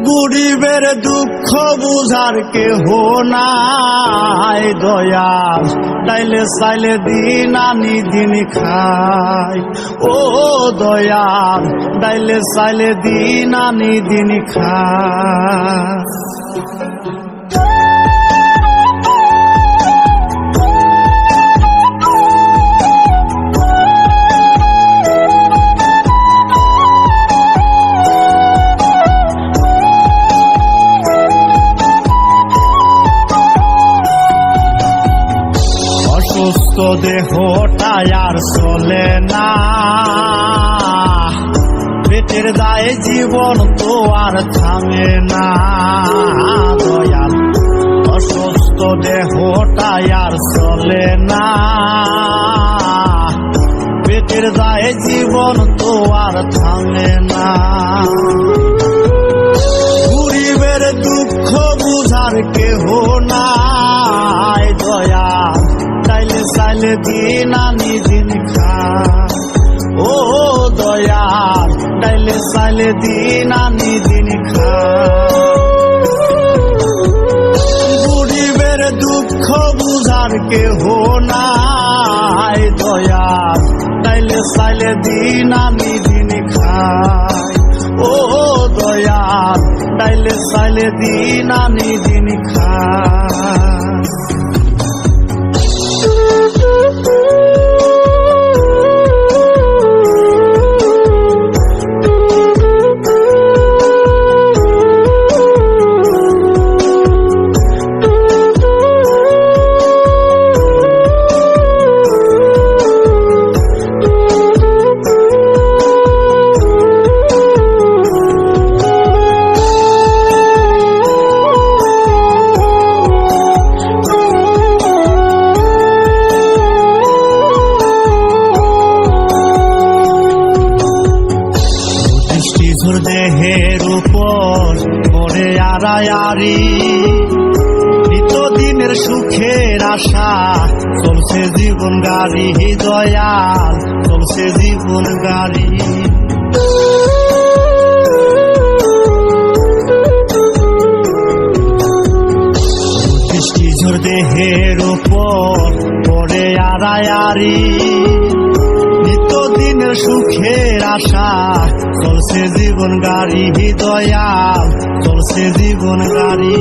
গরিবের দুঃখ বুঝার কেহ নাই দয়াল, তাইলে চাইলে দিন আনি দিন খাই। ও দয়াল, তাইলে চাইলে দিন আনি দিন খাই। অসুস্থ দেহটা আর চলে না, পেটের দায়ে জীবন তো আর থামে না দয়াল। অসুস্থ দেহটা আর চলে না, পেটের দায়ে জীবন তো আর থামে না। গরিবের দুঃখ বুঝার কেহ নাই দয়াল, তাইলে চাইলে দিন আনি দিন খাই। ও দয়াল, তাইলে চাইলে দিন আনি দিন খাই। গরিবের দুঃখ বুঝার কেহ নাই দয়াল, তাইলে চাইলে দিন আনি দিন খাই। ও দয়াল, তাইলে চাইলে দিন আনি দিন খাই। দেহের উপর পড়ে আড়ায়ারি, নিত্যদিনের সুখের আশা চলছে জীবন গাড়ি দয়াল, চলছে জীবন গাড়ি। বৃষ্টিঝড় দেহের উপর পড়ে আড়ায়ারি, নিত্যদিনের সুখের আশা চলছে জীবন গাড়ি দয়াল, চলছে জীবন গাড়ি।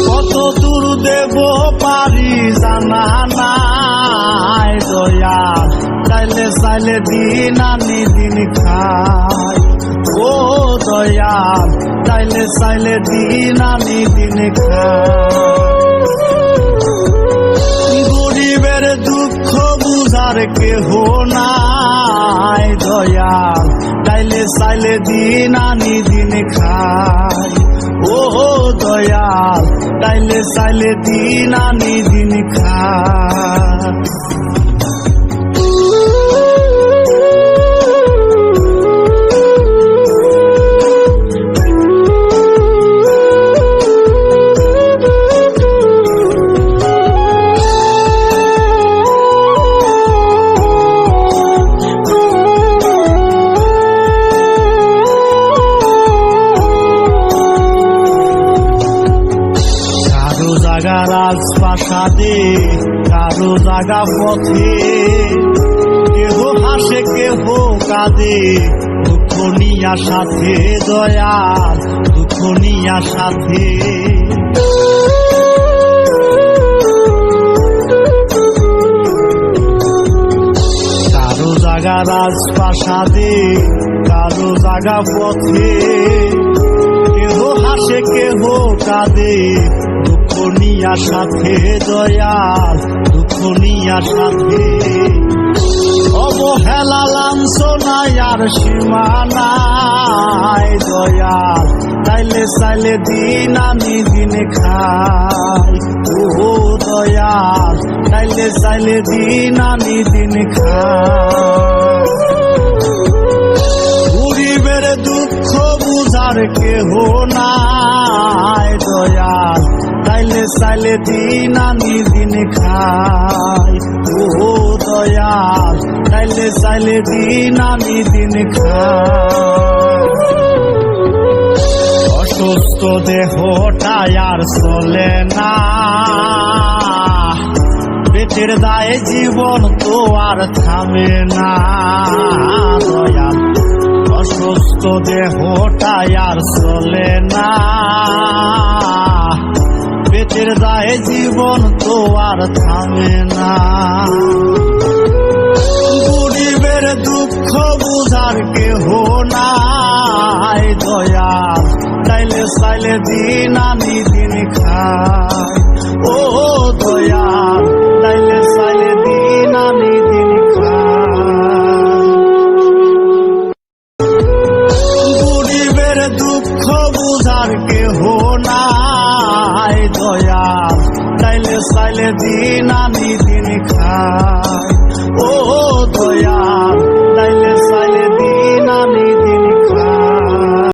কত দূর দেব পারি জানা নাই দয়াল, চাইলে চাইলে দিন আনি দিন খাই। ও দয়াল, চাইলে চাইলে দিন আনি দিন খাই। গরিবের দুঃখ বুঝার কেহ নাই দয়াল, তাইলে চাইলে দিন আনি দিন খাই। ও দয়াল, তাইলে চাইলে দিন আনি দিন খাই। জাগা রাজপ্রাসাদে, কারো জাগা পথে, কেহ হাসে কেহ কাঁদে, দুঃখ নিয়া সাথে দয়াল, দুঃখ নিয়া সাথে। কারো জাগা রাজপ্রাসাদে, কারো জাগা পথে, কেহ হাসে কেহ কাঁদে, দুঃখ নিয়া সাথে দয়াল, দুঃখ নিয়া সাথে। অবহেলা লাঞ্ছনায় আর সীমা নাই দয়াল, তাইলে চাইলে দিন আনি দিন খাই। ও দয়াল, তাইলে চাইলে দিন আনি দিন খাই। গরিবের দুঃখ বুঝার কেহ নাই দয়াল, তাইলে চাইলে দিন আনি দিন খাই। ও দয়াল, তাইলে চাইলে দিন আনি দিন খাই। অসুস্থ দেহটাই আর চলে না, পেটের দায়ে জীবন তো আর থামে না দয়াল। অসুস্থ দেহটাই আর চলে না, পেটের দায়ে জীবন তো আর থামে না। গরিবের দুঃখ বুঝার কেহ নাই দয়াল, চাইলে চাইলে দিন আনি দিন খাই। ও দয়াল, চাইলে চাইলে দিন আনি দিন খাই। গরিবের দুঃখ বুঝার কেহ নাই দয়াল, চাইলে চাইলে দিন আনি দিন খাই।